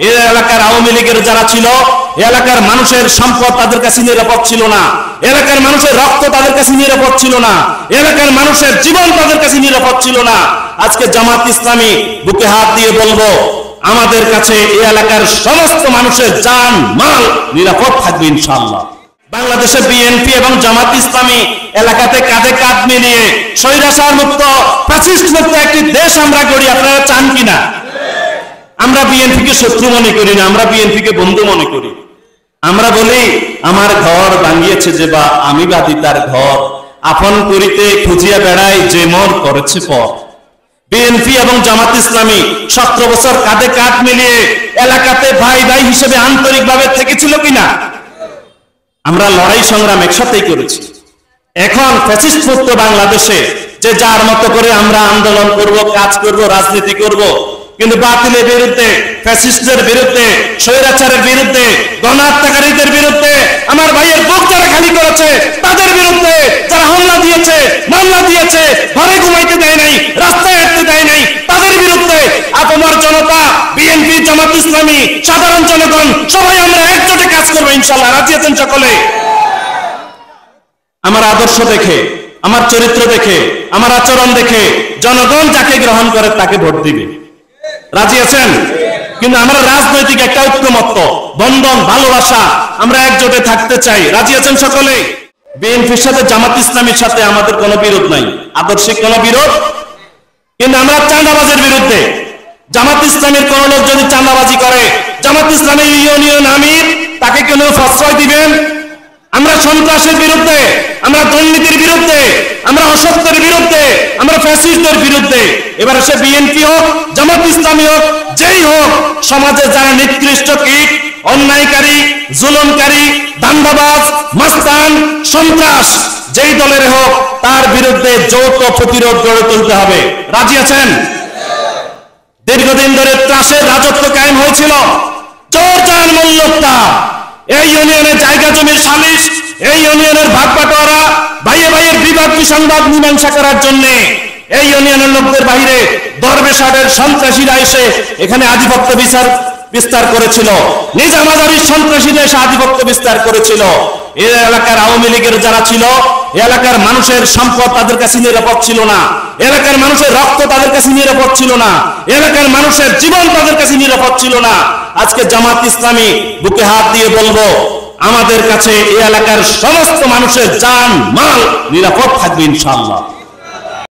এই এলাকার আওয়ামী লীগের যারা ছিল, এলাকার মানুষের সম্পদ তাদের কাছে নিরাপদ ছিল না, এলাকার মানুষের রক্ত তাদের কাছে নিরাপদ ছিল না, এলাকার মানুষের জীবন তাদের কাছে নিরাপদ ছিল না। আজকে জামাত ইসলামী বুকে হাত দিয়ে বলবো, আমাদের কাছে এই এলাকার সমস্ত মানুষের জান মাল নিরাপদ থাকবে ইনশাআল্লাহ। বাংলাদেশে বিএনপি এবং জামাত ইসলামী এলাকাতে কাঁধে কাঁধ মিলিয়ে স্বৈরাচার মুক্ত, ফ্যাসিস্ট মুক্ত একটি দেশ আমরা গড়ি। আপনারা চান কিনা? আমরা বিএনপিকে শত্রু মনে করি না, আমরা বিএনপিকে বন্ধু মনে করি। আমরা বলি, আমার ঘর ভাঙিয়েছে যে বা আমি বাদী তার ঘর, আপন করিতে খুঁজিয়া বেড়াই যে মর করেছে পর। বিএনপি এবং জামাত ইসলামী 17 বছর কাঁধে কাঁধ মিলিয়ে এলাকাতে ভাই ভাই হিসেবে আন্তরিকভাবে থেকেছিল কিনা? আমরা লড়াই সংগ্রাম একসাথেই করেছি। এখন ফ্যাসিস্ট মুক্ত বাংলাদেশে যে যার মতো করে আমরা আন্দোলন করব, কাজ করব, রাজনীতি করব, কিন্তু বাতিলের বিরুদ্ধে, ফ্যাসিস্টদের বিরুদ্ধে, স্বৈরাচারের বিরুদ্ধে, গণহত্যাকারীদের বিরুদ্ধে, আমার ভাইয়ের বুক যারা খালি করেছে তাদের বিরুদ্ধে, যারা হামলা দিয়েছে, মামলা দিয়েছে, ঘরে ঘুমাইতে দেয় নাই, রাস্তায় হাঁটতে দেয় নাই, তাদের বিরুদ্ধে আপনার জনতা, বিএনপি, জামাত ইসলামী, সাধারণ জনগণ সবাই আমরা একজোটে কাজ করবো ইনশাআল্লাহ। রাজি আছেন সকলে? আমার আদর্শ দেখে, আমার চরিত্র দেখে, আমার আচরণ দেখে জনগণ যাকে গ্রহণ করে তাকে ভোট দিবে। রাজি আছেন? কিন্তু আমরা রাজনৈতিক একটা ঐক্যমত্য, বন্ধন, ভালোবাসা, আমরা একজোটে থাকতে চাই। রাজি আছেন সকলে? বিএনপির সাথে, জামাত ইসলামীর সাথে আমাদের কোনো বিরোধ নাই, আদর্শিক কোনো বিরোধ, কিন্তু আমরা চাঁদাবাজের বিরুদ্ধে। জামাত ইসলামের কোন লোক যদি চাঁদাবাজি করে, জামাত ইসলামের ইউনিয়ন আমির তাকে কেন প্রশ্রয় দিবেন? আমরা সন্ত্রাসের বিরুদ্ধে, আমরা দুর্নীতির বিরুদ্ধে, আমরা অসত্যের বিরুদ্ধে, আমরা ফ্যাসিস্টদের বিরুদ্ধে। এবার সে বিএনপি হোক, জামাত ইসলামী হোক, যেই হোক, সমাজে যারা নিকৃষ্ট কীট, অন্যায়কারী, জুলুমকারী, দান্দাবাজ, মাস্তান, সন্ত্রাস, যেই দলের হোক তার বিরুদ্ধে যৌথ প্রতিরোধ গড়ে তুলতে হবে। রাজি আছেন? দীর্ঘদিন ধরে ত্রাসের রাজত্ব কায়েম হয়েছিল, চোর চার মূল্যতা, এই ইউনিয়নের জায়গা জমির সালিশ, এই ইউনিয়নের ভাগ বাটোয়ারা, ভাইয়ে ভাইয়ের বিবাদ বিসংবাদ মীমাংসা করার জন্য এই ইউনিয়নের লোকদের বাইরে দরবেশাদের সন্ত্রাসীরা এসে এখানে আধিপত্য বিস্তার করেছিল, নিজামাজারির সন্ত্রাসীরা এসে আধিপত্য বিস্তার করেছিল। এই এলাকার আওয়ামী লীগের যারা ছিল, এলাকার মানুষের সম্পদ তাদের কাছে নিরাপদ ছিল না, এলাকার মানুষের রক্ত তাদের কাছে নিরাপদ ছিল না, এলাকার মানুষের জীবন তাদের কাছে নিরাপদ ছিল না। আজকে জামাত ইসলামী বুকে হাত দিয়ে বলবো, আমাদের কাছে এই এলাকার সমস্ত মানুষের জান মাল নিরাপদ থাকবে ইনশাআল্লাহ।